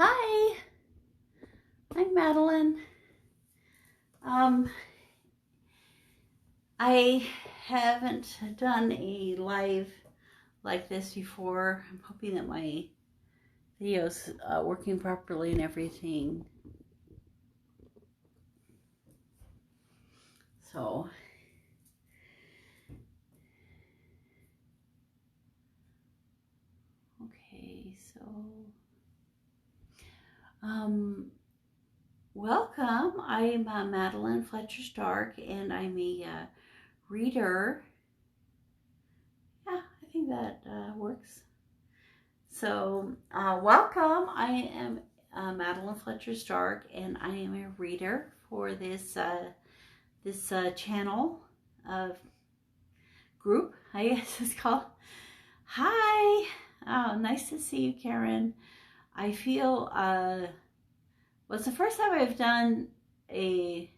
Hi, I'm Madeline. I haven't done a live like this before. I'm hoping that my video's working properly and everything. So, okay, so, welcome. I'm Madeline Fletcher-Stark, and I'm a reader. Yeah, I think that works. So, welcome. I am Madeline Fletcher-Stark, and I am a reader for this channel of group, I guess it's called. Hi. Oh, nice to see you, Karen. I feel well, it's the first time I've done a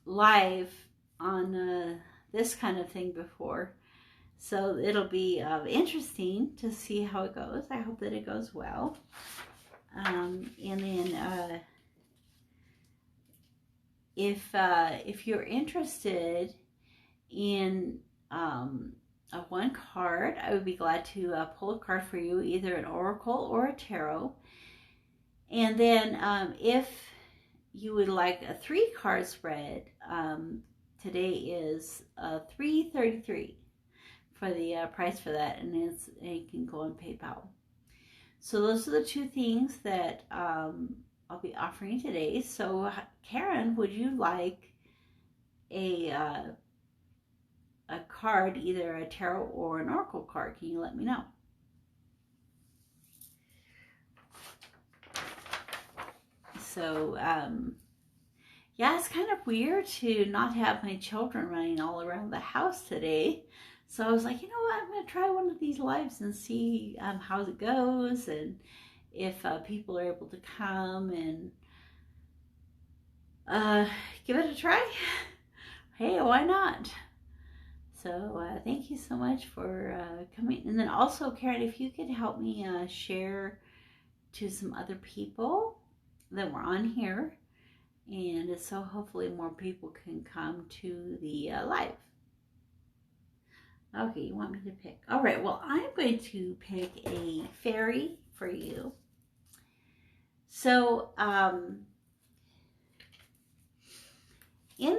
live on this kind of thing before, so it'll be interesting to see how it goes. I hope that it goes well. And then if you're interested in a one card, I would be glad to pull a card for you, either an oracle or a tarot. And then if you would like a 3-card spread, today is $3.33 for the price for that, and it can go on PayPal. So those are the two things that I'll be offering today. So Karen, would you like a card, either a tarot or an oracle card? Can you let me know? So yeah, it's kind of weird to not have my children running all around the house today. So I was like, you know what, I'm going to try one of these lives and see how it goes, and if people are able to come and give it a try. Hey, why not? So thank you so much for coming. And then also, Karen, if you could help me share to some other people that were on here, and so hopefully more people can come to the live. Okay, you want me to pick? All right, well, I'm going to pick a fairy for you. So, in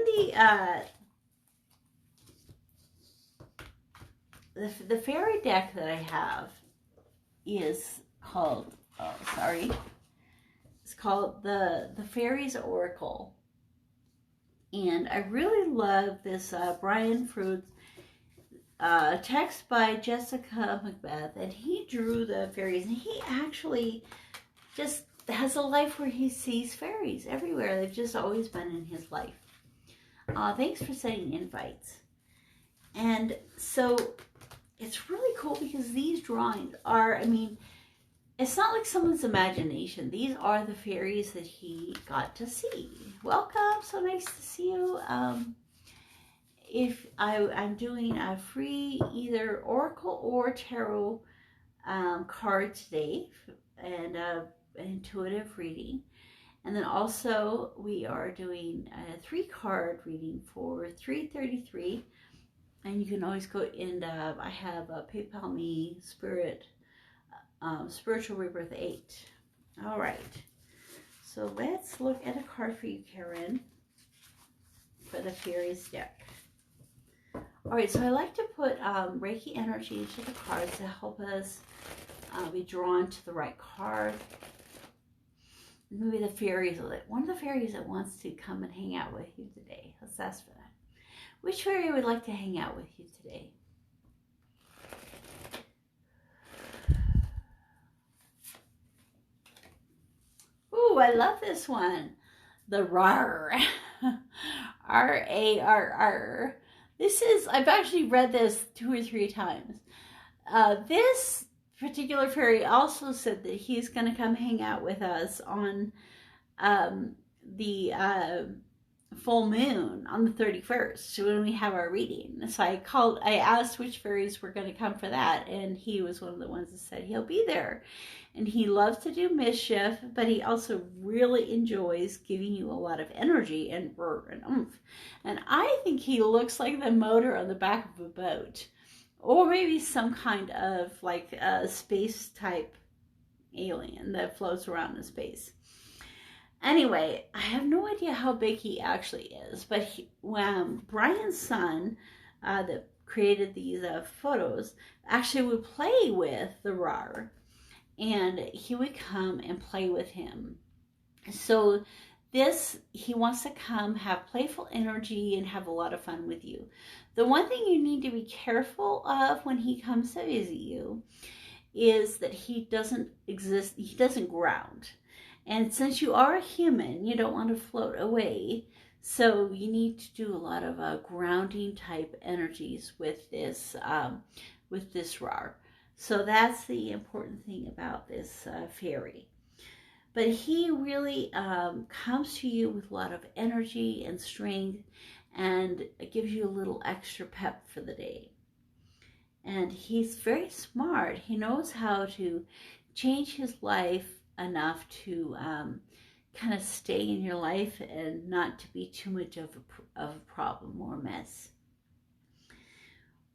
the fairy deck that I have is called, it's called the Fairies Oracle. And I really love this Brian Fruit's text by Jessica Macbeth, and he drew the fairies, and he actually just has a life where he sees fairies everywhere. They've just always been in his life. Thanks for sending invites. And so it's really cool because these drawings are, I mean, it's not like someone's imagination. These are the fairies that he got to see. Welcome, so nice to see you. If I'm doing a free either oracle or tarot card today, and an intuitive reading. And then also we are doing a 3-card reading for $3.33. And you can always go in, I have a PayPal me Spiritual Rebirth 8. All right. So let's look at a card for you, Karen, for the Fairies deck. All right, so I like to put Reiki energy into the cards to help us be drawn to the right card. Maybe the fairies, one of the fairies that wants to come and hang out with you today. Let's ask for that. Which fairy would like to hang out with you today? Ooh, I love this one. The Rarr. R-A-R-R. This is, I've actually read this 2 or 3 times. This particular fairy also said that he's going to come hang out with us on the full moon on the 31st when we have our reading. So I asked which fairies were going to come for that, and he was one of the ones that said he'll be there. And he loves to do mischief, but he also really enjoys giving you a lot of energy and brr and oomph. And I think he looks like the motor on the back of a boat, or maybe some kind of like a space type alien that floats around in space. Anyway, I have no idea how big he actually is, but Brian's son that created these photos actually would play with the Rarr, and he would come and play with him. So he wants to come, have playful energy, and have a lot of fun with you. The one thing you need to be careful of when he comes to visit you is that he doesn't ground. And since you are a human, you don't want to float away. So you need to do a lot of grounding type energies with this Rarr. So that's the important thing about this fairy. But he really comes to you with a lot of energy and strength, and it gives you a little extra pep for the day. And he's very smart. He knows how to change his life enough to kind of stay in your life and not to be too much of a problem or a mess.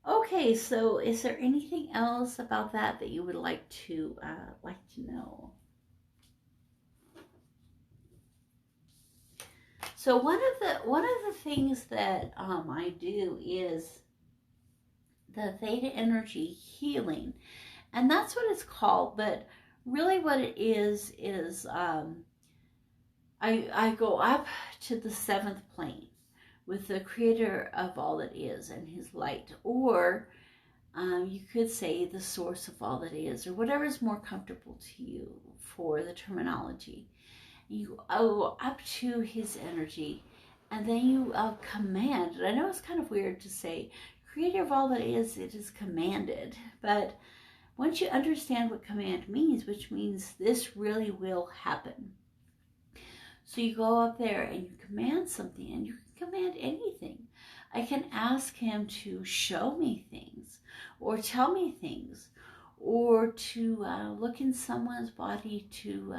Okay, so is there anything else about that you would like to know? So one of the things that I do is the theta energy healing, and that's what it's called. But really, what it is I go up to the 7th plane with the creator of all that is and his light, or you could say the source of all that is, or whatever is more comfortable to you for the terminology. You go up to his energy, and then you command. And I know it's kind of weird to say creator of all that is, it is commanded, but once you understand what command means, which means this really will happen. So you go up there and you command something, and you can command anything. I can ask him to show me things, or tell me things, or to look in someone's body to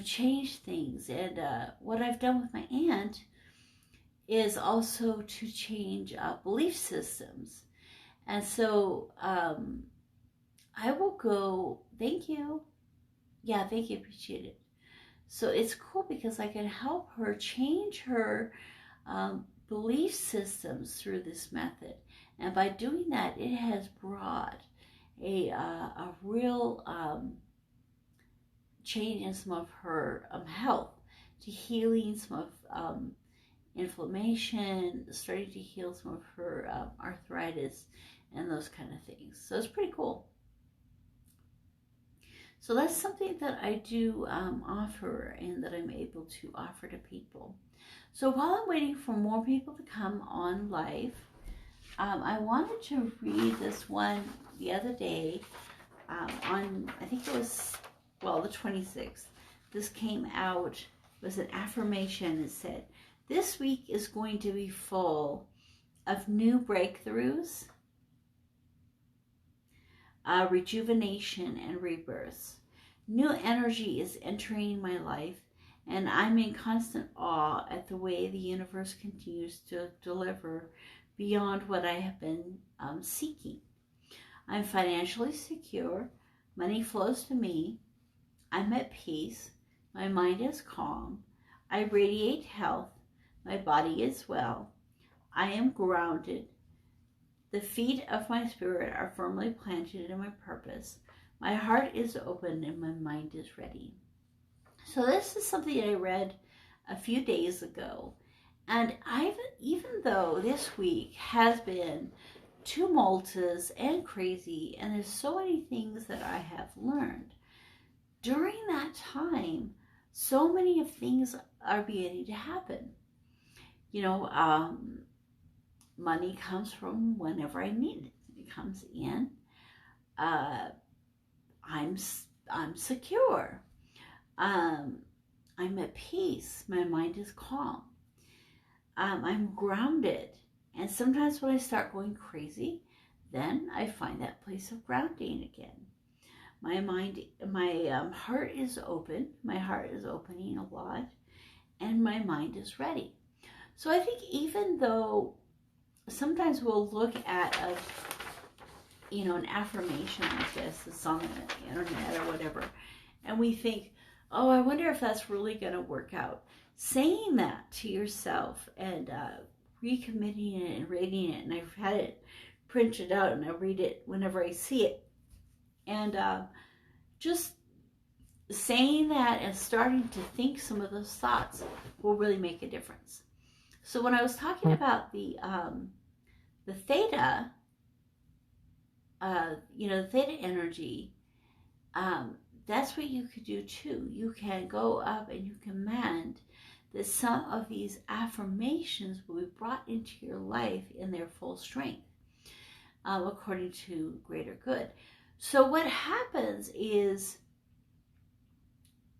change things. And what I've done with my aunt is also to change belief systems. And so I will go, thank you. Yeah, thank you, appreciate it. So it's cool because I can help her change her belief systems through this method. And by doing that, it has brought a real change in some of her health, to healing some of inflammation, starting to heal some of her arthritis and those kind of things. So it's pretty cool. So that's something that I do offer, and that I'm able to offer to people. So while I'm waiting for more people to come on live, I wanted to read this one the other day on, I think it was, the 26th. This came out, it was an affirmation. It said, this week is going to be full of new breakthroughs, rejuvenation, and rebirths. New energy is entering my life, and I'm in constant awe at the way the universe continues to deliver beyond what I have been seeking. I'm financially secure. Money flows to me. I'm at peace. My mind is calm. I radiate health. My body is well. I am grounded. The feet of my spirit are firmly planted in my purpose. My heart is open and my mind is ready. So this is something I read a few days ago. And even though this week has been tumultuous and crazy, and there's so many things that I have learned, during that time, so many of things are beginning to happen. Money comes from whenever I need it. It comes in. I'm secure. I'm at peace. My mind is calm. I'm grounded. And sometimes when I start going crazy, then I find that place of grounding again. My mind, my heart is open. My heart is opening a lot, and my mind is ready. So I think even though sometimes we'll look at an affirmation like this, that's on the internet or whatever, and we think, oh, I wonder if that's really going to work out. Saying that to yourself and recommitting it and reading it, and I've had it printed out and I read it whenever I see it, and just saying that and starting to think some of those thoughts will really make a difference. So when I was talking about the theta, the theta energy, that's what you could do too. You can go up and you command that some of these affirmations will be brought into your life in their full strength, according to greater good. So what happens is,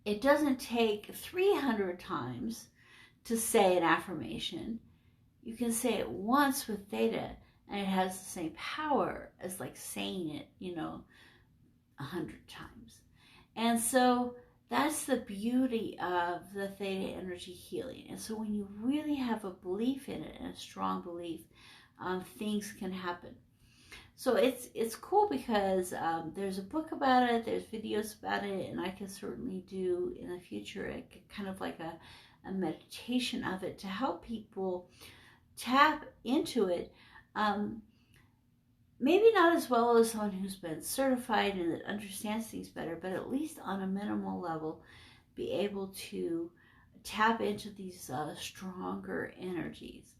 it doesn't take 300 times to say an affirmation. You can say it once with theta, and it has the same power as like saying it, 100 times. And so that's the beauty of the theta energy healing. And so when you really have a belief in it, and a strong belief, things can happen. So it's cool because there's a book about it, there's videos about it, and I can certainly do in the future kind of like a meditation of it to help people tap into it. Maybe not as well as someone who's been certified and that understands things better, but at least on a minimal level, be able to tap into these stronger energies.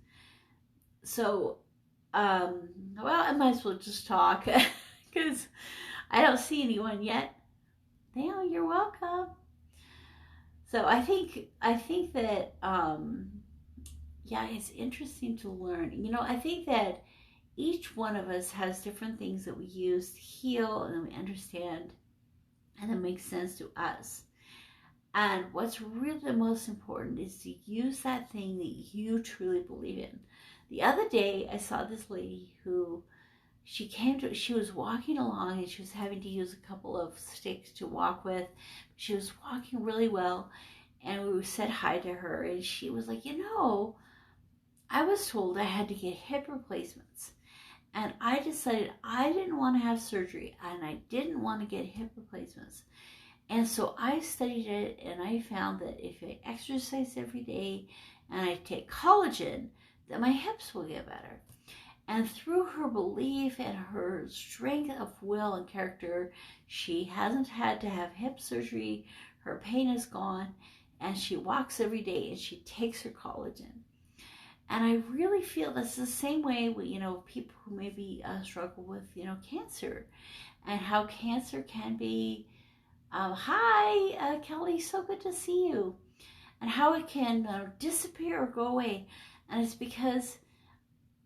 So, well, I might as well just talk because I don't see anyone yet. Dale, you're welcome. So I think that, it's interesting to learn. I think that each one of us has different things that we use to heal, and then we understand, and it makes sense to us. And what's really the most important is to use that thing that you truly believe in. The other day, I saw this lady who, she was walking along and she was having to use a couple of sticks to walk with. She was walking really well, and we said hi to her, and she was like, I was told I had to get hip replacements. And I decided I didn't want to have surgery, and I didn't want to get hip replacements. And so I studied it, and I found that if I exercise every day and I take collagen, that my hips will get better. And through her belief and her strength of will and character, she hasn't had to have hip surgery. Her pain is gone, and she walks every day and she takes her collagen. And I really feel that's the same way with, people who maybe struggle with, cancer, and how cancer can be, hi, Kelly, so good to see you, and how it can disappear or go away. And it's because,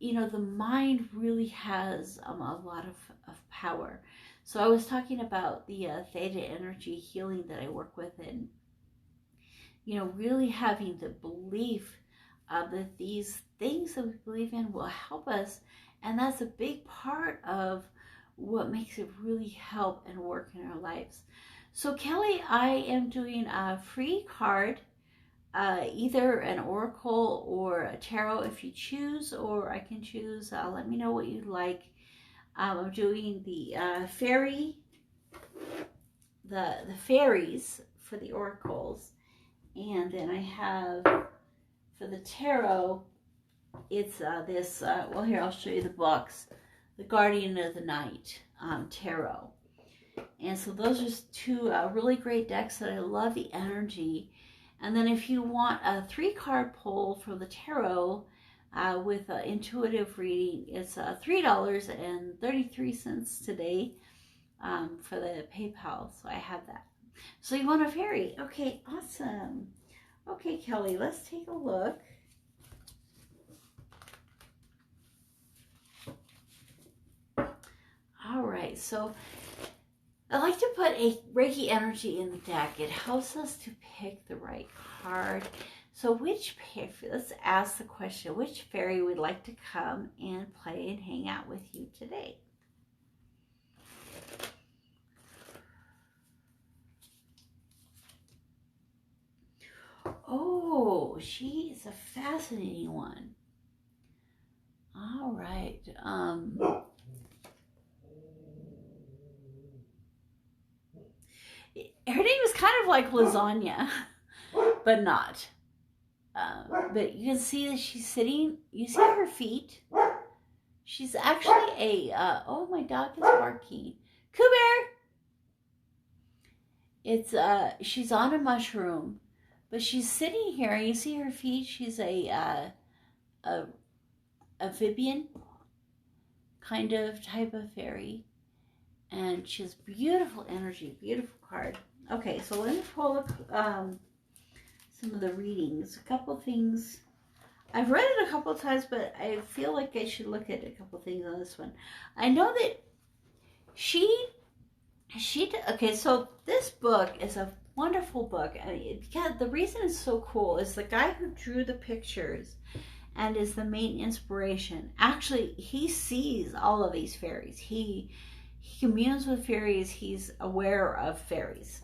the mind really has a lot of power. So I was talking about the theta energy healing that I work with, and, really having the belief that these things that we believe in will help us. And that's a big part of what makes it really help and work in our lives. So Kelly, I am doing a free card, either an oracle or a tarot if you choose, or I can choose, let me know what you'd like. I'm doing the the fairies for the oracles, and then I have for the tarot, it's this, well, here, I'll show you the box, the Guardian of the Night tarot. And so those are two really great decks that I love the energy. And then if you want a 3-card pull for the tarot with intuitive reading, it's $3.33 today for the PayPal. So I have that. So you want a fairy? Okay, awesome. Okay, Kelly, let's take a look. All right, so I like to put a Reiki energy in the deck. It helps us to pick the right card. So let's ask the question, which fairy would like to come and play and hang out with you today? Oh, she is a fascinating one. All right. Her name is kind of like lasagna, but not. But you can see that she's sitting. You see her feet. She's actually oh, my dog is barking. Coo Bear! She's on a mushroom, but she's sitting here. You see her feet. She's a amphibian kind of type of fairy, and she has beautiful energy, beautiful card. Okay, so let me pull up some of the readings. A couple things. I've read it a couple of times, but I feel like I should look at a couple things on this one. I know that okay, so this book is a wonderful book. I mean, the reason it's so cool is the guy who drew the pictures and is the main inspiration. Actually, he sees all of these fairies. He communes with fairies. He's aware of fairies.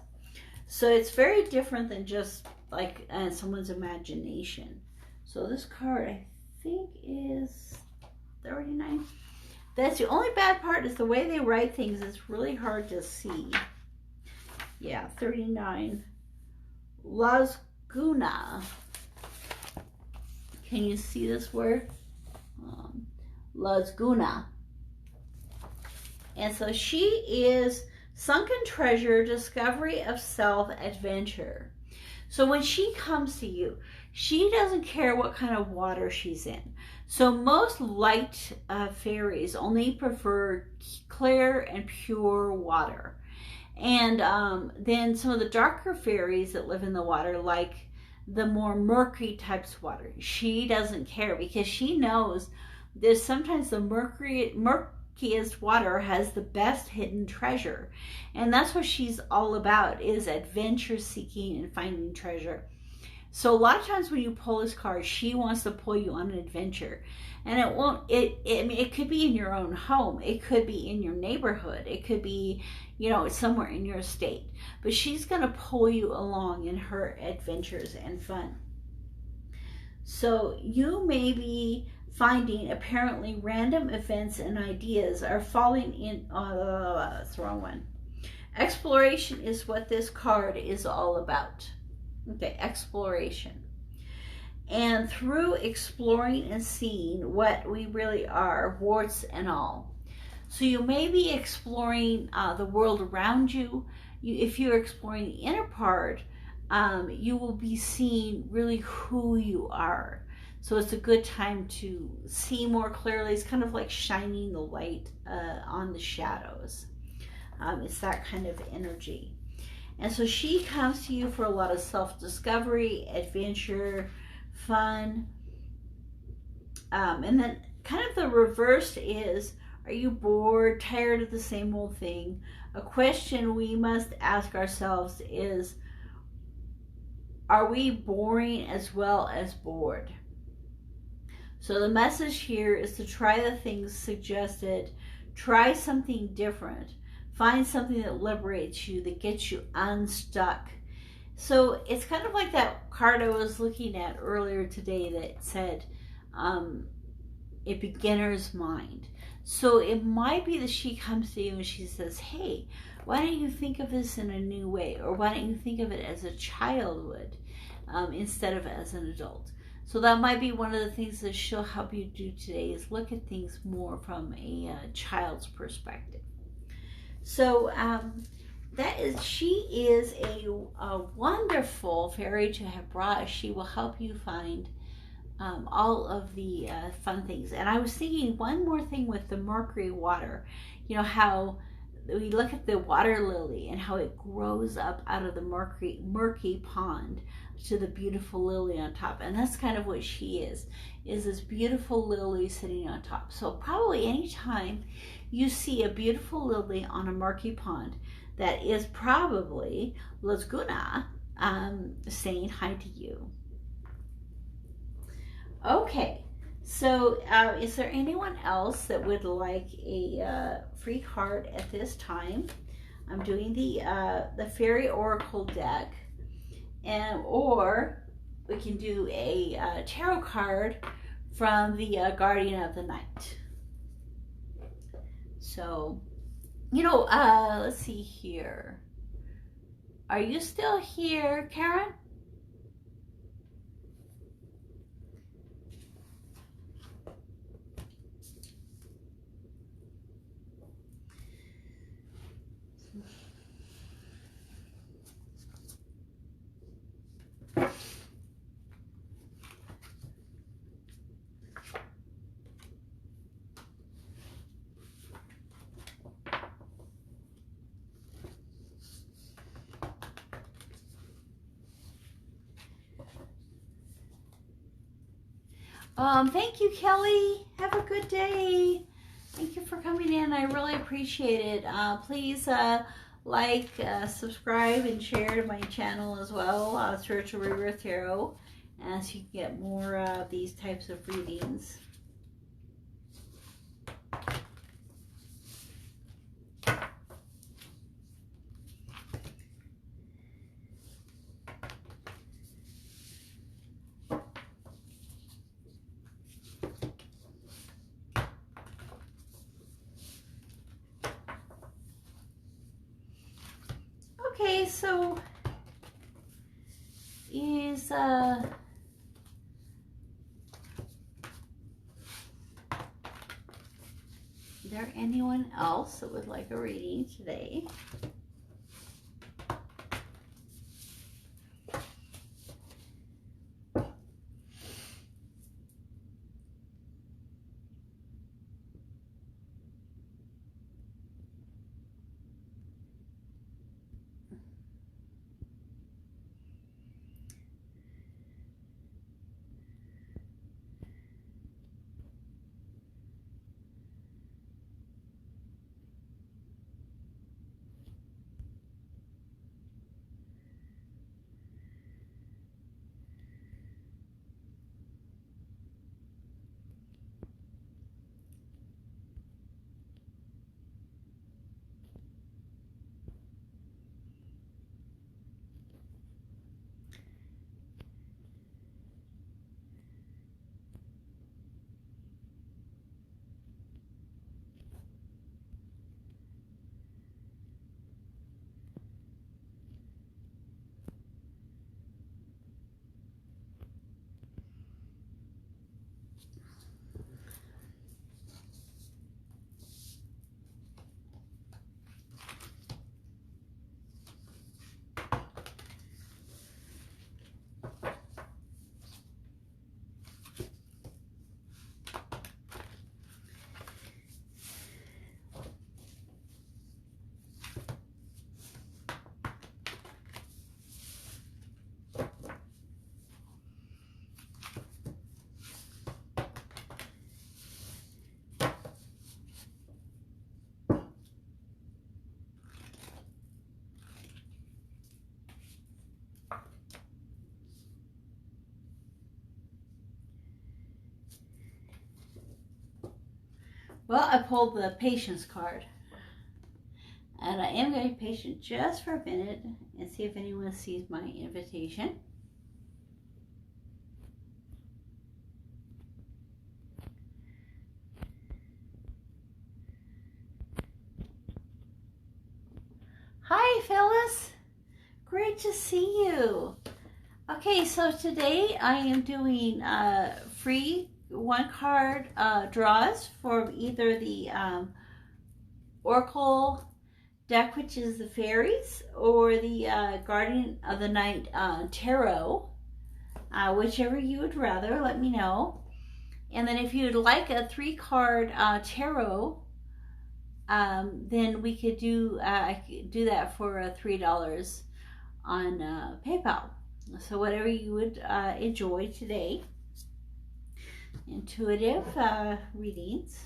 So it's very different than just like someone's imagination. So this card, I think, is 39. That's the only bad part, is the way they write things. It's really hard to see. Yeah, 39. Losgunna. Can you see this word? Losgunna. And so she is sunken treasure, discovery of self, adventure. So when she comes to you, she doesn't care what kind of water she's in. So most light fairies only prefer clear and pure water. And then some of the darker fairies that live in the water like the more murky types of water. She doesn't care, because she knows there's sometimes the murkiest water has the best hidden treasure. And that's what she's all about, is adventure seeking and finding treasure. So a lot of times when you pull this card, she wants to pull you on an adventure. And it could be in your own home. It could be in your neighborhood. It could be, somewhere in your state. But she's going to pull you along in her adventures and fun. So you may be finding apparently random events and ideas are falling in. That's the wrong one. Exploration is what this card is all about. Okay, exploration. And through exploring and seeing what we really are, warts and all. So you may be exploring the world around you. If you're exploring the inner part, you will be seeing really who you are. So it's a good time to see more clearly. It's kind of like shining the light on the shadows. It's that kind of energy. And so she comes to you for a lot of self-discovery, adventure, fun. And then kind of the reverse is, are you bored, tired of the same old thing? A question we must ask ourselves is, are we boring as well as bored? So the message here is to try the things suggested, try something different. Find something that liberates you, that gets you unstuck. So it's kind of like that card I was looking at earlier today that said, a beginner's mind. So it might be that she comes to you and she says, hey, why don't you think of this in a new way? Or why don't you think of it as a child would instead of as an adult? So that might be one of the things that she'll help you do today, is look at things more from a child's perspective. So she is a wonderful fairy to have brought. She will help you find all of the fun things. And I was thinking one more thing with the mercury water. How we look at the water lily and how it grows up out of the murky pond to the beautiful lily on top. And that's kind of what she is this beautiful lily sitting on top. So probably anytime you see a beautiful lily on a murky pond, that is probably Losgunna saying hi to you. Okay, so is there anyone else that would like a free card at this time? I'm doing the Fairy Oracle deck, and or we can do a tarot card from the Guardian of the Night. So, you know, let's see here. Are you still here, Karen? Thank you, Kelly. Have a good day. Thank you for coming in. I really appreciate it. Please like, subscribe, and share to my channel as well, Spiritual Rebirth Tarot, as you get more of these types of readings. Okay, so is there anyone else that would like a reading today? Well, I pulled the Patience card. And I am going to be patient just for a minute and see if anyone sees my invitation. Hi, Phyllis. Great to see you. Okay, so today I am doing free one-card draws for either the Oracle deck, which is the fairies, or the Guardian of the Night tarot. Whichever you would rather, let me know. And then if you'd like a 3-card tarot, then we could do I could do that for $3 on PayPal. So whatever you would enjoy today. Intuitive readings.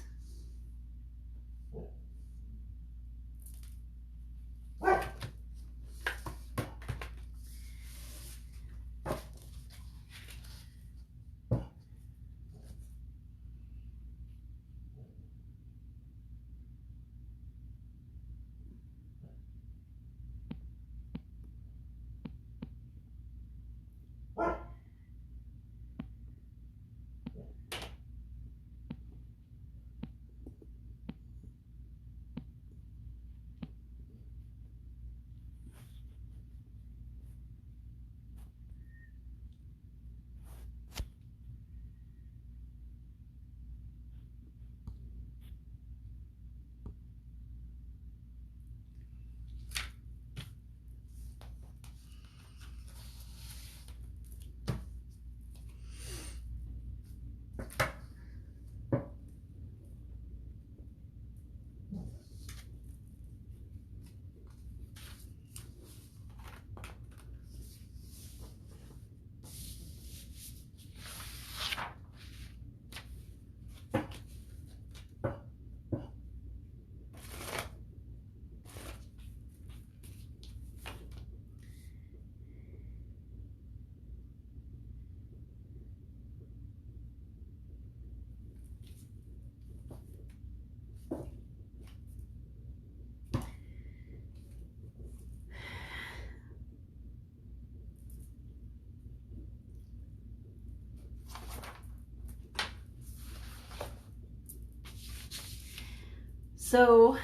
So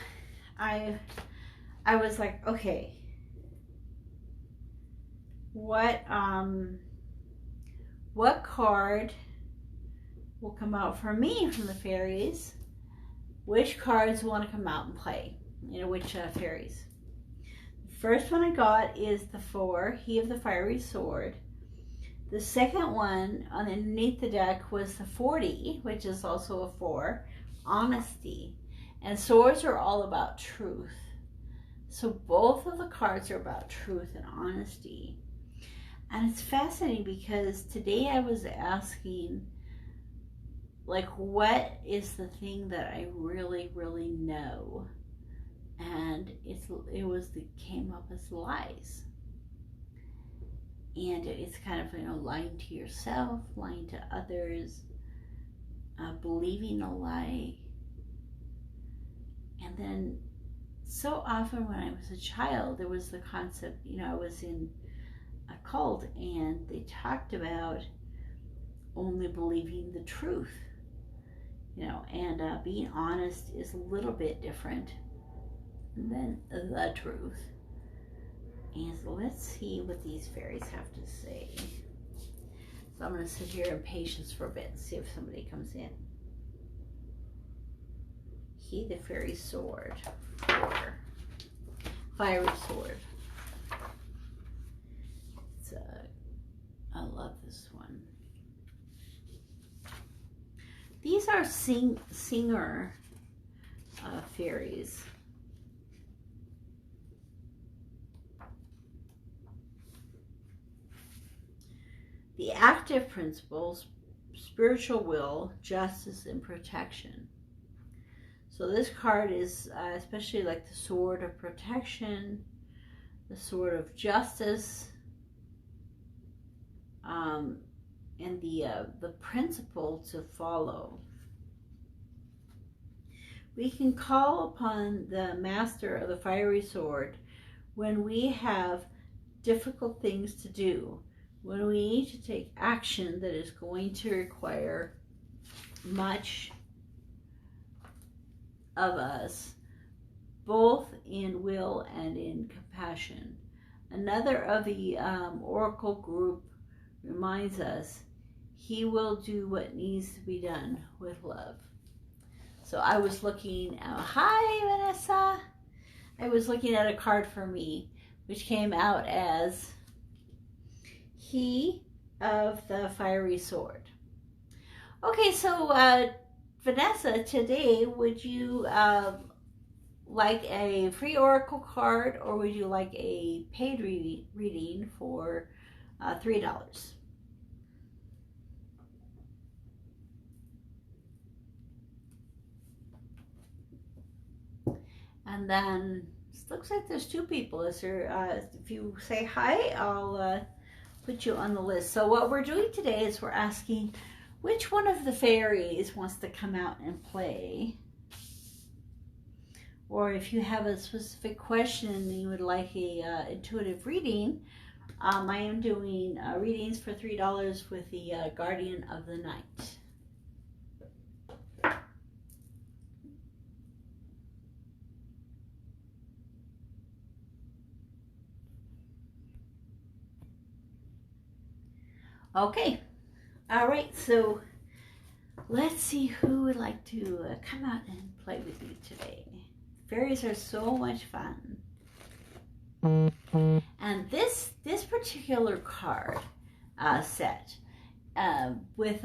I was like, okay, what card will come out for me from the fairies? Which cards want to come out and play? You know, which fairies? The first one I got is the 4, He of the Fiery Sword. The second one underneath the deck was the 40, which is also a 4, Honesty. And swords are all about truth. So both of the cards are about truth and honesty. And it's fascinating because today I was asking, like, what is the thing that I really, really know? And came up as lies. And it's kind of, you know, lying to yourself, lying to others, believing a lie. And then so often when I was a child, there was the concept, you know, I was in a cult and they talked about only believing the truth, you know, and being honest is a little bit different than the truth. And so let's see what these fairies have to say. So I'm going to sit here in patience for a bit and see if somebody comes in. He, the Fairy Sword, 4, Fiery Sword. I love this one. These are singer fairies. The active principles, spiritual will, justice, and protection. So this card is especially like the sword of protection, the sword of justice, and the principle to follow. We can call upon the master of the fiery sword when we have difficult things to do, when we need to take action that is going to require much of us, both in will and in compassion. Another of the oracle group reminds us, he will do what needs to be done with love. So I was looking at, hi Vanessa, I was looking at a card for me, which came out as He of the Fiery Sword. Okay, so Vanessa, today, would you like a free oracle card, or would you like a paid reading for $3? And then it looks like there's 2 people. Is there? If you say hi, I'll put you on the list. So what we're doing today is we're asking which one of the fairies wants to come out and play. Or if you have a specific question and you would like a intuitive reading, I am doing readings for $3 with the Guardian of the Night. Okay, all right, so let's see who would like to come out and play with you today. Fairies are so much fun. And this particular card set with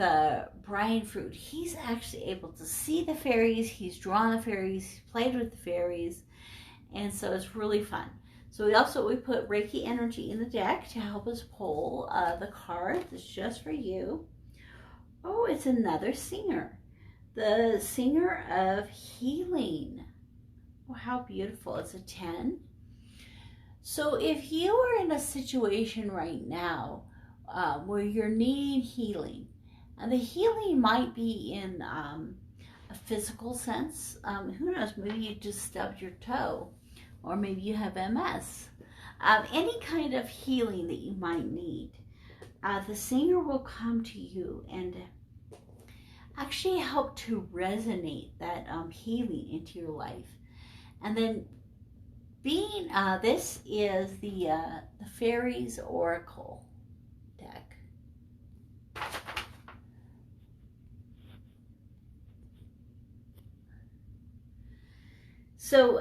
Brian Fruit, he's actually able to see the fairies, he's drawn the fairies, he's played with the fairies, and so it's really fun. So we put Reiki energy in the deck to help us pull the card that's just for you. Oh, it's another singer. The singer of healing. Oh, how beautiful. It's a 10. So if you are in a situation right now where you're needing healing, and the healing might be in a physical sense, who knows, maybe you just stubbed your toe, or maybe you have MS. Any kind of healing that you might need, the singer will come to you, and actually help to resonate that healing into your life. And then being, this is the Fairies Oracle deck. So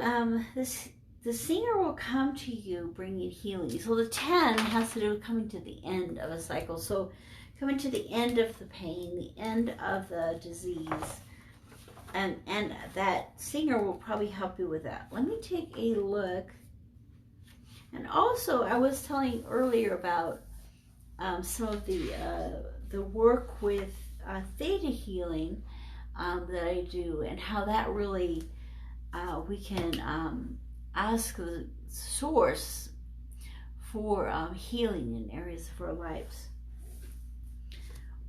the singer will come to you bringing healing. So the 10 has to do with coming to the end of a cycle. So coming to the end of the pain, the end of the disease. And that singer will probably help you with that. Let me take a look. And also, I was telling earlier about some of the work with theta healing that I do, and how that really we can ask the source for healing in areas of our lives.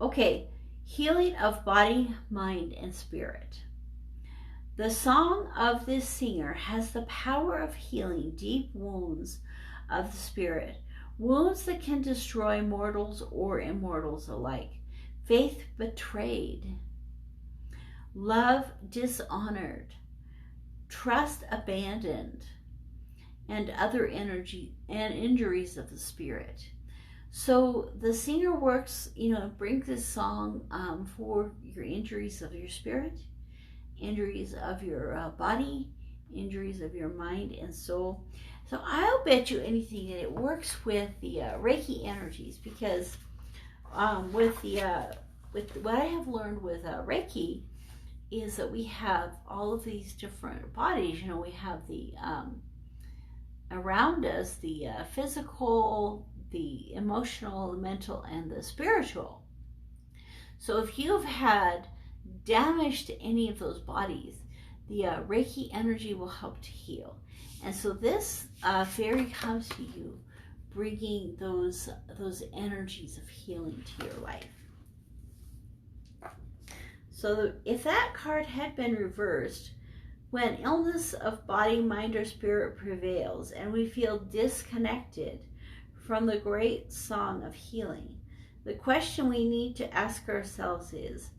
Okay, healing of body, mind, and spirit. The song of this singer has the power of healing deep wounds of the spirit, wounds that can destroy mortals or immortals alike. Faith betrayed, love dishonored, trust abandoned, and other energy and injuries of the spirit. So the singer works, brings this song for your injuries of your spirit, injuries of your body, injuries of your mind and soul. So I'll bet you anything that it works with the Reiki energies, because with what I have learned with Reiki is that we have all of these different bodies. We have the around us, the physical, the emotional, the mental, and the spiritual. So if you've had damage to any of those bodies, the Reiki energy will help to heal. And so this fairy comes to you bringing those energies of healing to your life. So if that card had been reversed, when illness of body, mind, or spirit prevails and we feel disconnected from the great song of healing, the question we need to ask ourselves is,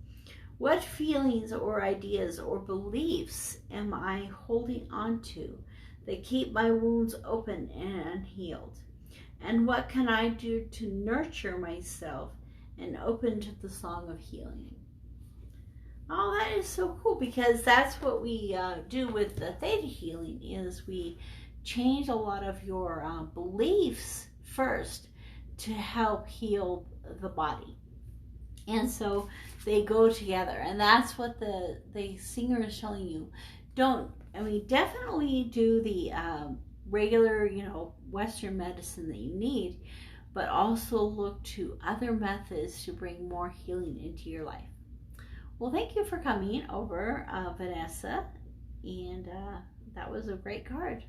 what feelings or ideas or beliefs am I holding on to that keep my wounds open and unhealed? And what can I do to nurture myself and open to the song of healing? Oh, that is so cool, because that's what we do with the theta healing, is we change a lot of your beliefs first to help heal the body. And so they go together, and that's what the singer is telling you. Definitely do the regular, Western medicine that you need, but also look to other methods to bring more healing into your life. Well, thank you for coming over, Vanessa, and that was a great card.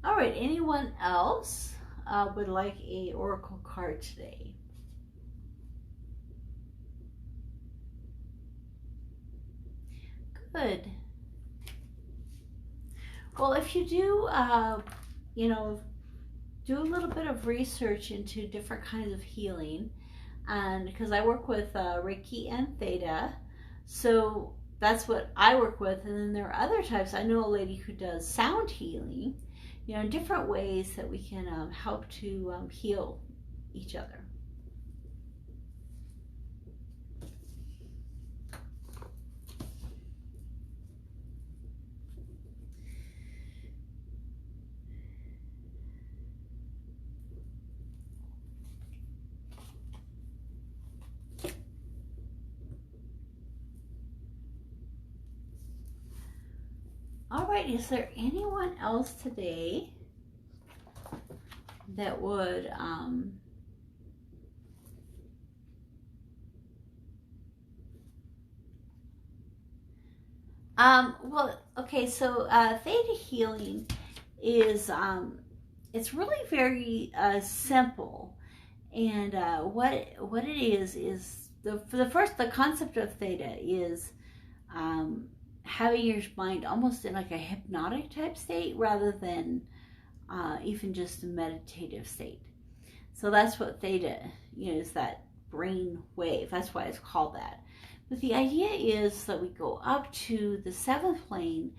All right, anyone else would like a oracle card today? Good. Well, if you do, do a little bit of research into different kinds of healing, and because I work with Reiki and Theta, so that's what I work with. And then there are other types. I know a lady who does sound healing, different ways that we can help to heal each other. All right, is there anyone else today that would well, okay, so theta healing is it's really very simple, and what it is the concept of theta is having your mind almost in like a hypnotic type state rather than even just a meditative state. So that's what theta, is that brain wave. That's why it's called that. But the idea is that we go up to the seventh plane,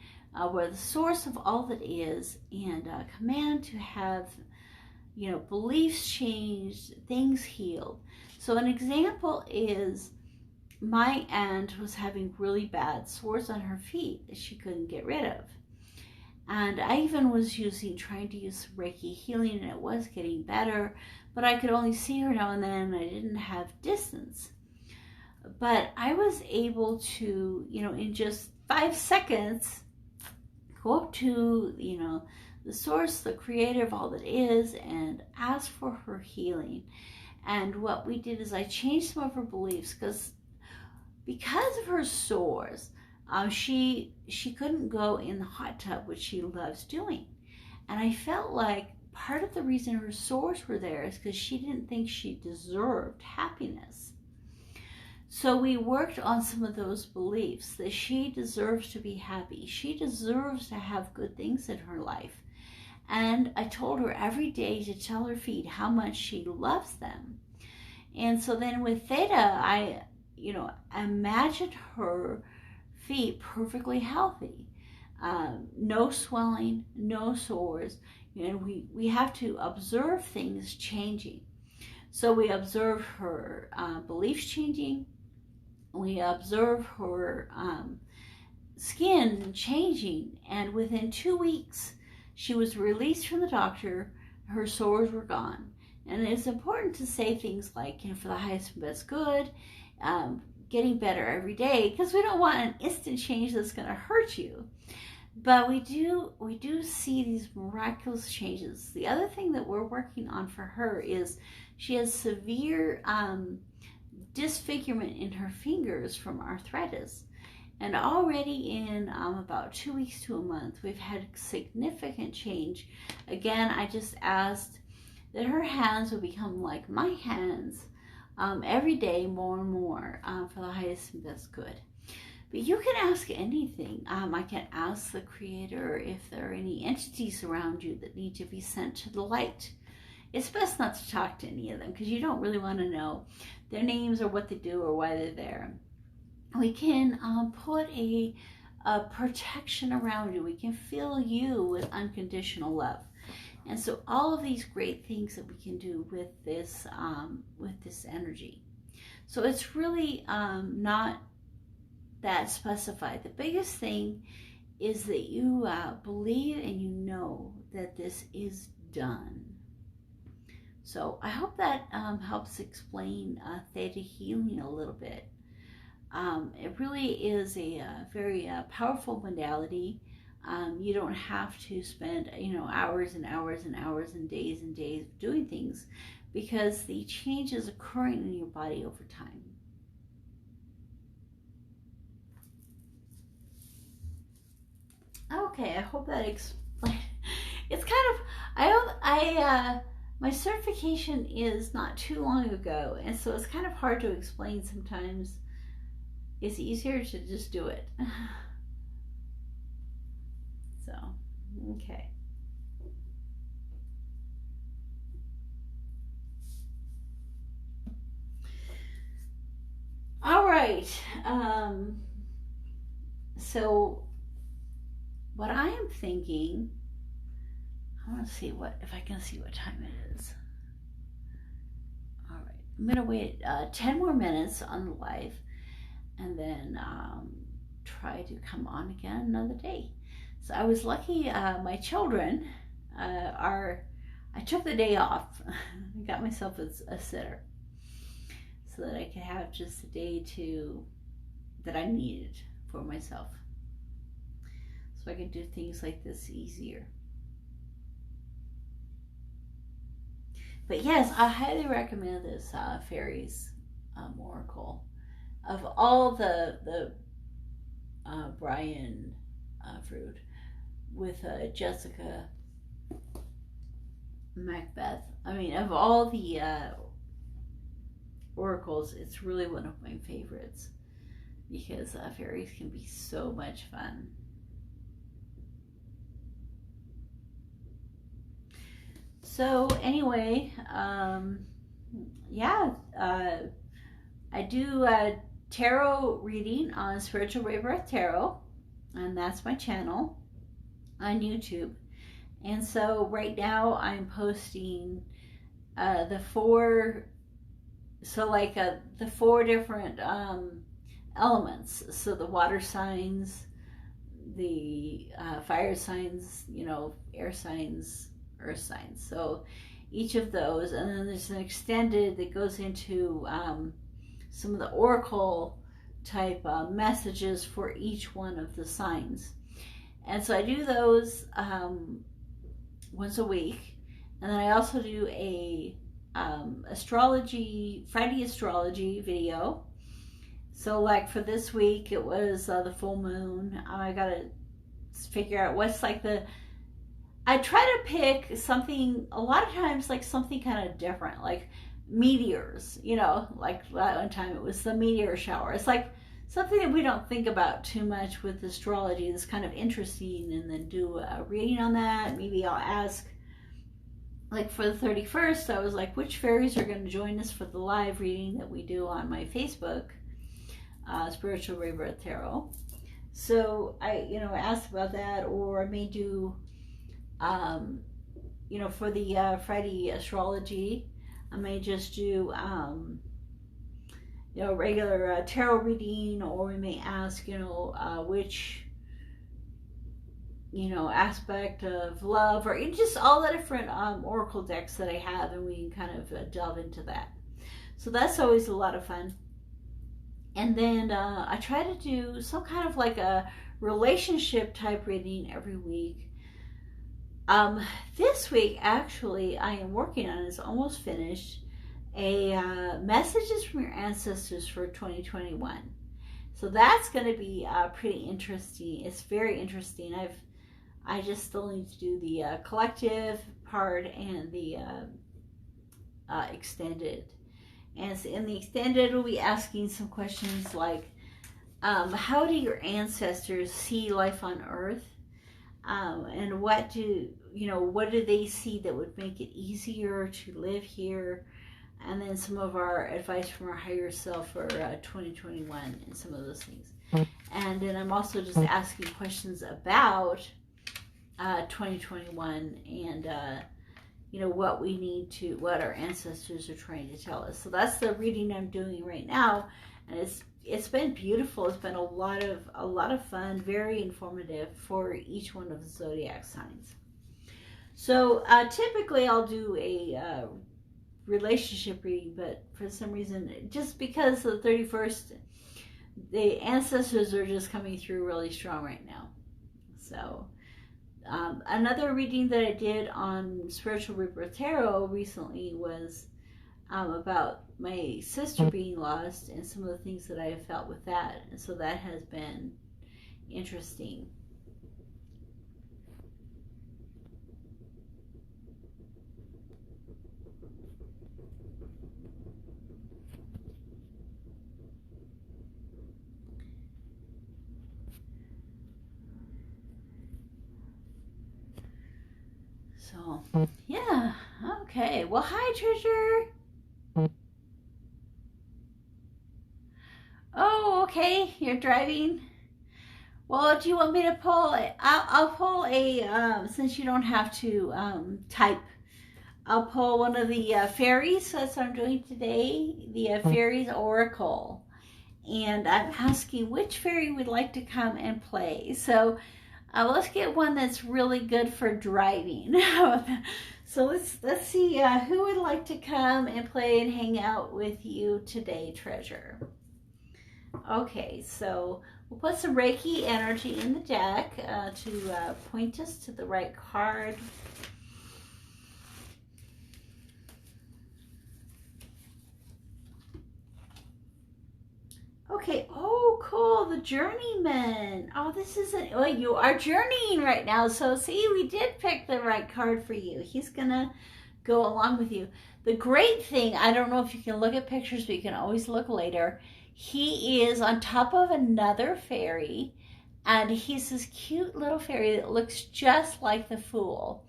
where the source of all that is, and command to have, beliefs changed, things healed. So an example is my aunt was having really bad sores on her feet that she couldn't get rid of. And I even was trying to use Reiki healing, and it was getting better, but I could only see her now and then, and I didn't have distance. But I was able to, in just 5 seconds, go up to, the source, the creator of all that is, and ask for her healing. And what we did is I changed some of her beliefs, because of her sores, she couldn't go in the hot tub, which she loves doing. And I felt like part of the reason her sores were there is because she didn't think she deserved happiness. So we worked on some of those beliefs, that she deserves to be happy. She deserves to have good things in her life. And I told her every day to tell her feet how much she loves them. And so then with Theta, I, imagined her feet perfectly healthy. No swelling, no sores. We have to observe things changing. So we observe her beliefs changing. We observe her skin changing, and within 2 weeks, she was released from the doctor. Her sores were gone. And it's important to say things like, for the highest and best good, getting better every day, because we don't want an instant change that's going to hurt you. But we do see these miraculous changes. The other thing that we're working on for her is she has severe disfigurement in her fingers from arthritis. And already in about 2 weeks to a month, we've had significant change. Again, I just asked that her hands would become like my hands every day, more and more, for the highest and best good. But you can ask anything. I can ask the Creator if there are any entities around you that need to be sent to the light. It's best not to talk to any of them, because you don't really want to know their names or what they do or why they're there. We can put a protection around you. We can fill you with unconditional love. And so all of these great things that we can do with this energy. So it's really not that specified. The biggest thing is that you believe and you know that this is done. So I hope that helps explain Theta Healing a little bit. It really is a very powerful modality. You don't have to spend, hours and hours and hours and days doing things, because the change is occurring in your body over time. Okay, I hope that explains. It's kind of, my certification is not too long ago, and so it's kind of hard to explain sometimes. It's easier to just do it. So, okay. All right. So what I am thinking, I want to see if I can see what time it is. All right. I'm going to wait 10 more minutes on the live, and then try to come on again another day. So I was lucky, my children I took the day off. I got myself a sitter so that I could have just a day that I needed for myself. So I could do things like this easier. But yes, I highly recommend this Fairies Oracle. Of all the Brian fruit with Jessica Macbeth. I mean, of all the oracles, it's really one of my favorites, because fairies can be so much fun. So anyway, yeah, I do tarot reading on Spiritual Rebirth Tarot, and that's my channel on YouTube. And so right now I'm posting the four different elements. So the water signs, the fire signs, air signs, earth signs. So each of those, and then there's an extended that goes into some of the oracle type messages for each one of the signs. And so I do those once a week, and then I also do a Friday astrology video. So like for this week, it was the full moon. I gotta figure out what's like I try to pick something, a lot of times, like something kind of different, like meteors, like that one time it was the meteor shower. It's like something that we don't think about too much with astrology that's kind of interesting, and then do a reading on that. Maybe I'll ask, like for the 31st, I was like, which fairies are going to join us for the live reading that we do on my Facebook, Spiritual Rebirth Tarot. So I, asked about that, or I may do, for the Friday astrology, I may just do, regular tarot reading, or we may ask, which, aspect of love, or just all the different oracle decks that I have, and we can kind of delve into that. So that's always a lot of fun. And then I try to do some kind of like a relationship type reading every week. This week, actually, I am working on, it's almost finished, a messages from your ancestors for 2021. So that's going to be pretty interesting. It's very interesting. I just still need to do the collective part and the extended. And so in the extended, we'll be asking some questions like, how do your ancestors see life on Earth? And what do they see that would make it easier to live here? And then some of our advice from our higher self for 2021 and some of those things. And then I'm also just asking questions about 2021 and what our ancestors are trying to tell us. So that's the reading I'm doing right now, and it's been beautiful. It's been a lot of fun, very informative for each one of the zodiac signs. So typically I'll do a relationship reading, but for some reason, just because the 31st, the ancestors are just coming through really strong right now. So another reading that I did on Spiritual Rebirth Tarot recently was about my sister being lost and some of the things that I have felt with that. And so that has been interesting. So, yeah, okay. Well, hi, Treasure. Oh, okay, you're driving. Well, do you want me to pull it? I'll pull a, since you don't have to type, I'll pull one of the fairies. That's what I'm doing today, the fairies oracle. And I'm asking which fairy would like to come and play. So let's get one that's really good for driving. So let's see who would like to come and play and hang out with you today, Treasure. Okay, so we'll put some Reiki energy in the deck to point us to the right card. Okay, oh, cool, the Journeyman. Oh, you are journeying right now. So see, we did pick the right card for you. He's gonna go along with you. The great thing, I don't know if you can look at pictures, but you can always look later. He is on top of another fairy, and he's this cute little fairy that looks just like the Fool.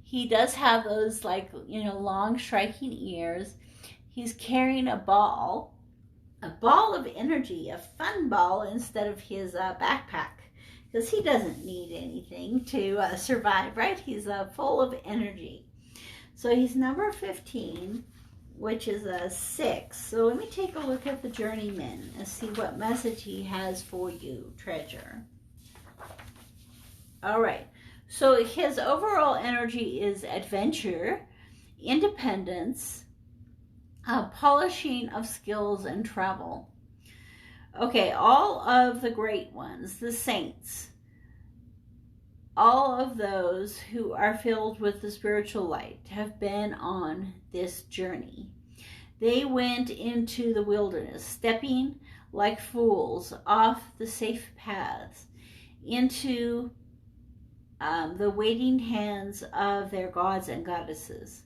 He does have those, like, long striking ears. He's carrying a ball of energy, a fun ball, instead of his backpack, because he doesn't need anything to survive, right? He's full of energy. So he's number 15, which is a 6. So let me take a look at the journeyman and see what message he has for you, treasure. All right. So his overall energy is adventure, independence, polishing of skills, and travel. Okay, all of the great ones, the saints, all of those who are filled with the spiritual light have been on this journey. They went into the wilderness, stepping like fools off the safe paths into the waiting hands of their gods and goddesses.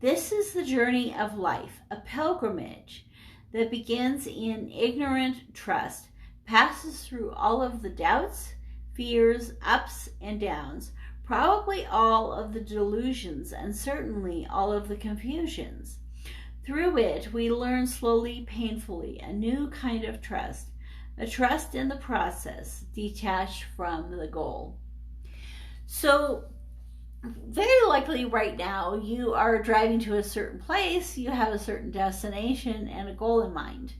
This is the journey of life, a pilgrimage that begins in ignorant trust, passes through all of the doubts, fears, ups and downs, probably all of the delusions, and certainly all of the confusions. Through it, we learn slowly, painfully, a new kind of trust, a trust in the process, detached from the goal. So, very likely right now, you are driving to a certain place, you have a certain destination and a goal in mind.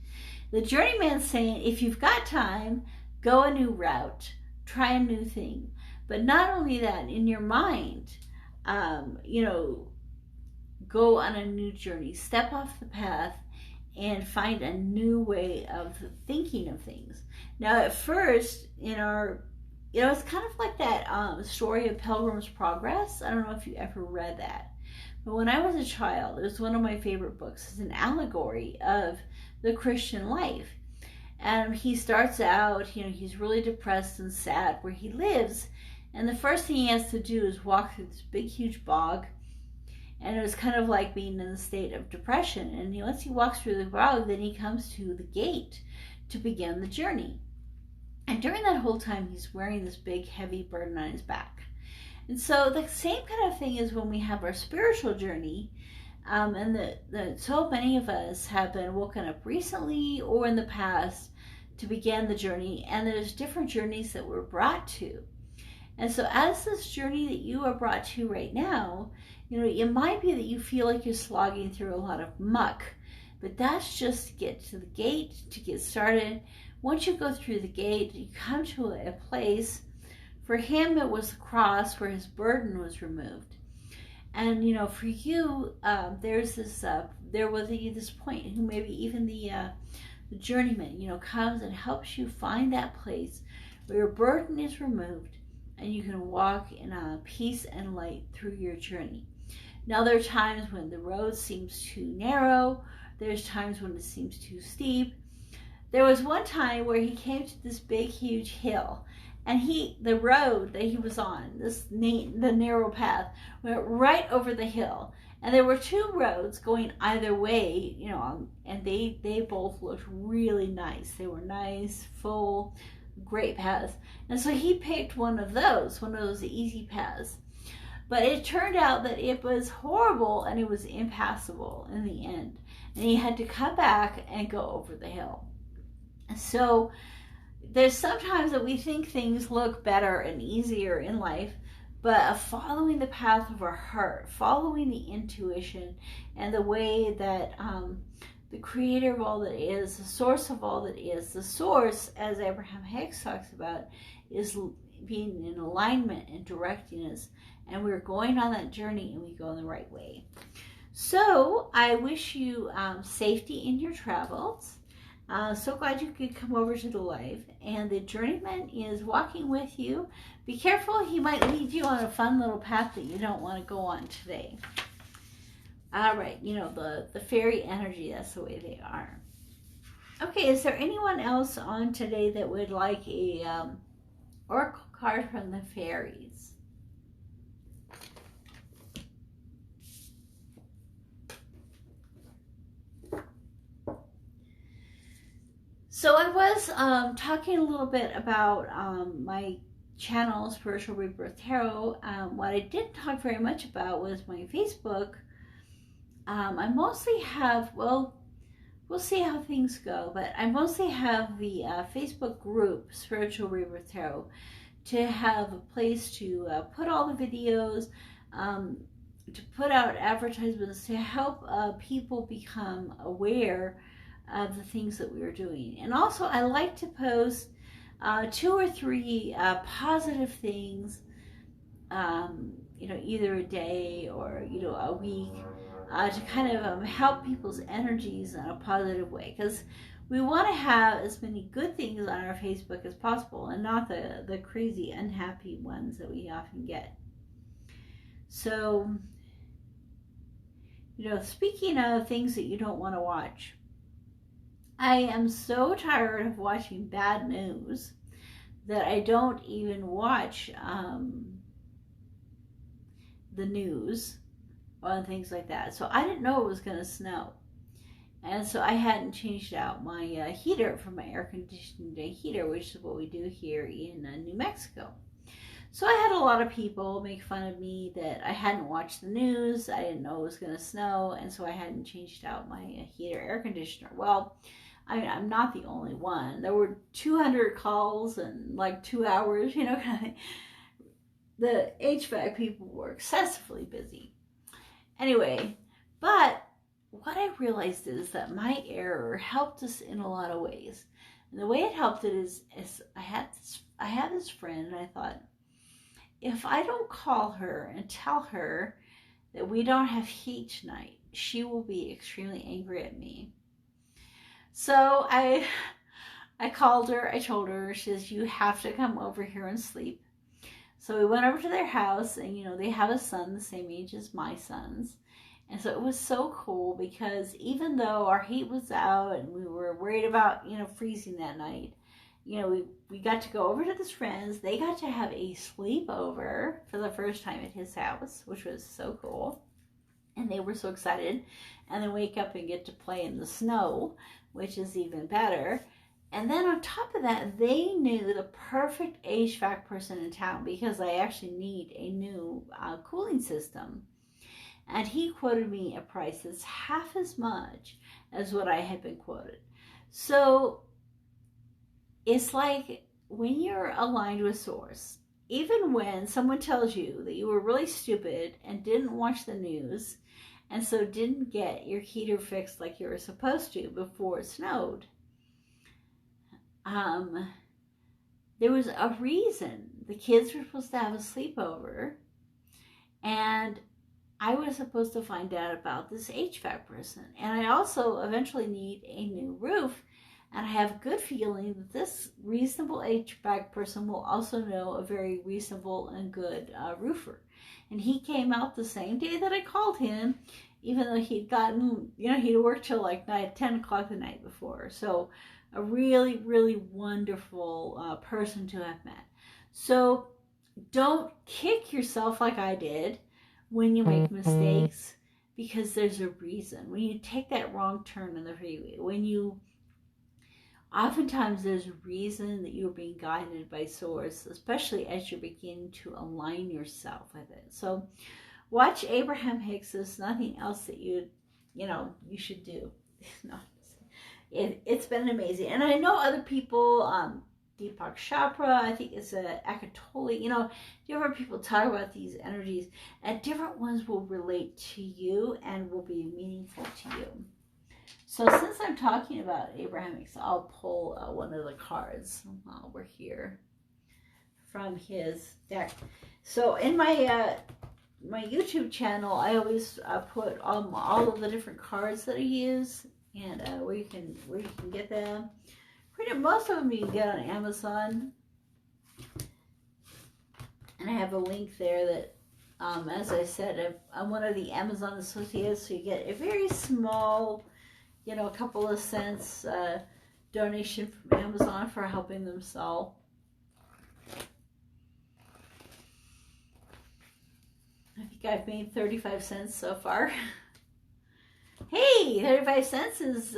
The journeyman's saying, if you've got time, go a new route, try a new thing. But not only that, in your mind, go on a new journey, step off the path and find a new way of thinking of things. Now, at first, it's kind of like that story of Pilgrim's Progress. I don't know if you ever read that. But when I was a child, it was one of my favorite books. It's an allegory of the Christian life. And he starts out, he's really depressed and sad where he lives. And the first thing he has to do is walk through this big, huge bog. And it was kind of like being in a state of depression. And once he walks through the bog, then he comes to the gate to begin the journey. And during that whole time, he's wearing this big, heavy burden on his back. And so the same kind of thing is when we have our spiritual journey, and so many of us have been woken up recently or in the past to begin the journey, and there's different journeys that we're brought to. And so as this journey that you are brought to right now, it might be that you feel like you're slogging through a lot of muck, but that's just to get to the gate, to get started. Once you go through the gate, you come to a place. For him, it was the cross where his burden was removed. And, for you, there was this point, who maybe even the journeyman, comes and helps you find that place where your burden is removed and you can walk in peace and light through your journey. Now, there are times when the road seems too narrow. There's times when it seems too steep. There was one time where he came to this big, huge hill, and the road that he was on, the narrow path, went right over the hill. And there were two roads going either way, and they both looked really nice. They were nice, full, great paths. And so he picked one of those easy paths. But it turned out that it was horrible and it was impassable in the end. And he had to come back and go over the hill. So there's sometimes that we think things look better and easier in life, but following the path of our heart, following the intuition and the way that the creator of all that is, the source of all that is, the source, as Abraham Hicks talks about, is being in alignment and directing us. And we're going on that journey and we go in the right way. So I wish you safety in your travels. So glad you could come over to the live. And the journeyman is walking with you. Be careful, he might lead you on a fun little path that you don't want to go on today. All right, the fairy energy, that's the way they are. Okay, is there anyone else on today that would like a oracle card from the fairies? So I was talking a little bit about my channel, Spiritual Rebirth Tarot. What I didn't talk very much about was my Facebook. I mostly have, well, we'll see how things go, but I mostly have the Facebook group, Spiritual Rebirth Tarot, to have a place to put all the videos, to put out advertisements, to help people become aware of the things that we are doing. And also, I like to post 2 or 3 positive things, either a day or, a week, to kind of help people's energies in a positive way. Because we want to have as many good things on our Facebook as possible, and not the crazy, unhappy ones that we often get. So, speaking of things that you don't want to watch, I am so tired of watching bad news that I don't even watch the news and things like that. So I didn't know it was going to snow. And so I hadn't changed out my heater for my air conditioning heater, which is what we do here in New Mexico. So I had a lot of people make fun of me that I hadn't watched the news. I didn't know it was going to snow, and so I hadn't changed out my heater air conditioner. Well, I mean, I'm not the only one. There were 200 calls in like 2 hours, The HVAC people were excessively busy. Anyway, but what I realized is that my error helped us in a lot of ways. And the way it helped it is I had this friend, and I thought, if I don't call her and tell her that we don't have heat tonight, she will be extremely angry at me. So I called her, I told her, she says, you have to come over here and sleep. So we went over to their house, and they have a son the same age as my son's. And so it was so cool, because even though our heat was out and we were worried about, freezing that night, we got to go over to this friend's. They got to have a sleepover for the first time at his house, which was so cool. And they were so excited. And then wake up and get to play in the snow, which is even better. And then on top of that, they knew the perfect HVAC person in town, because I actually need a new cooling system. And he quoted me a price that's half as much as what I had been quoted. So it's like when you're aligned with Source, even when someone tells you that you were really stupid and didn't watch the news, and so didn't get your heater fixed like you were supposed to before it snowed, there was a reason. The kids were supposed to have a sleepover, and I was supposed to find out about this HVAC person. And I also eventually need a new roof, and I have a good feeling that this reasonable HVAC person will also know a very reasonable and good roofer. And he came out the same day that I called him, even though he'd gotten, he'd worked till like 10 o'clock the night before. So a really, really wonderful person to have met. So don't kick yourself like I did when you make mistakes, because there's a reason. When you take that wrong turn in the freeway, oftentimes there's a reason that you're being guided by Source, especially as you're beginning to align yourself with it. So watch Abraham Hicks's Nothing Else That You should do. No, it's been amazing. And I know other people, Deepak Chopra, I think it's Akatoli, different people talk about these energies, and different ones will relate to you and will be meaningful to you. So since I'm talking about Abraham Hicks, I'll pull one of the cards while we're here from his deck. So in my my YouTube channel, I always put all of the different cards that I use, and where you can get them. Most of them you can get on Amazon, and I have a link there that, as I said, I'm one of the Amazon associates, so you get a very small, a couple of cents donation from Amazon for helping them sell. I think I've made 35 cents so far. Hey, 35 cents is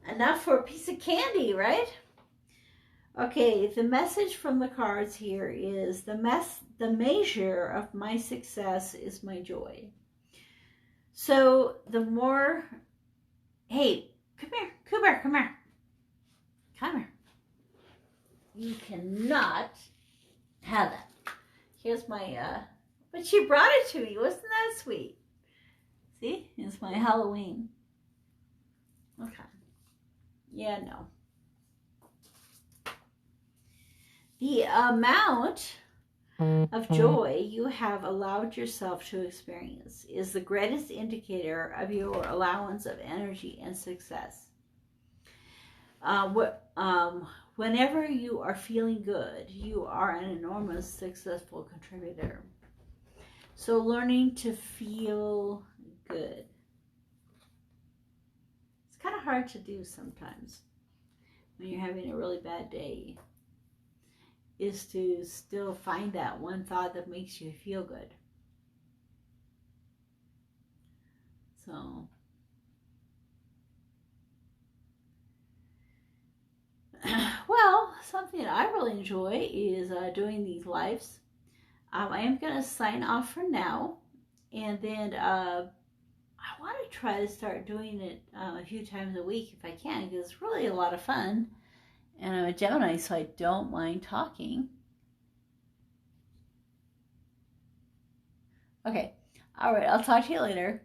enough for a piece of candy, right? Okay, the message from the cards here is the measure of my success is my joy. So the more, hey, come here, Cooper, come here. Come here. You cannot have that. Here's my, but she brought it to me. Wasn't that sweet? See, it's my Halloween. Okay. Yeah, no. The amount of joy you have allowed yourself to experience is the greatest indicator of your allowance of energy and success. Whenever you are feeling good, you are an enormous successful contributor. So learning to feel good. It's kind of hard to do sometimes when you're having a really bad day, is to still find that one thought that makes you feel good. So, well, something I really enjoy is doing these lives. I am going to sign off for now, and then I want to try to start doing it a few times a week if I can, because it's really a lot of fun. And I'm a Gemini, so I don't mind talking. Okay. All right. I'll talk to you later.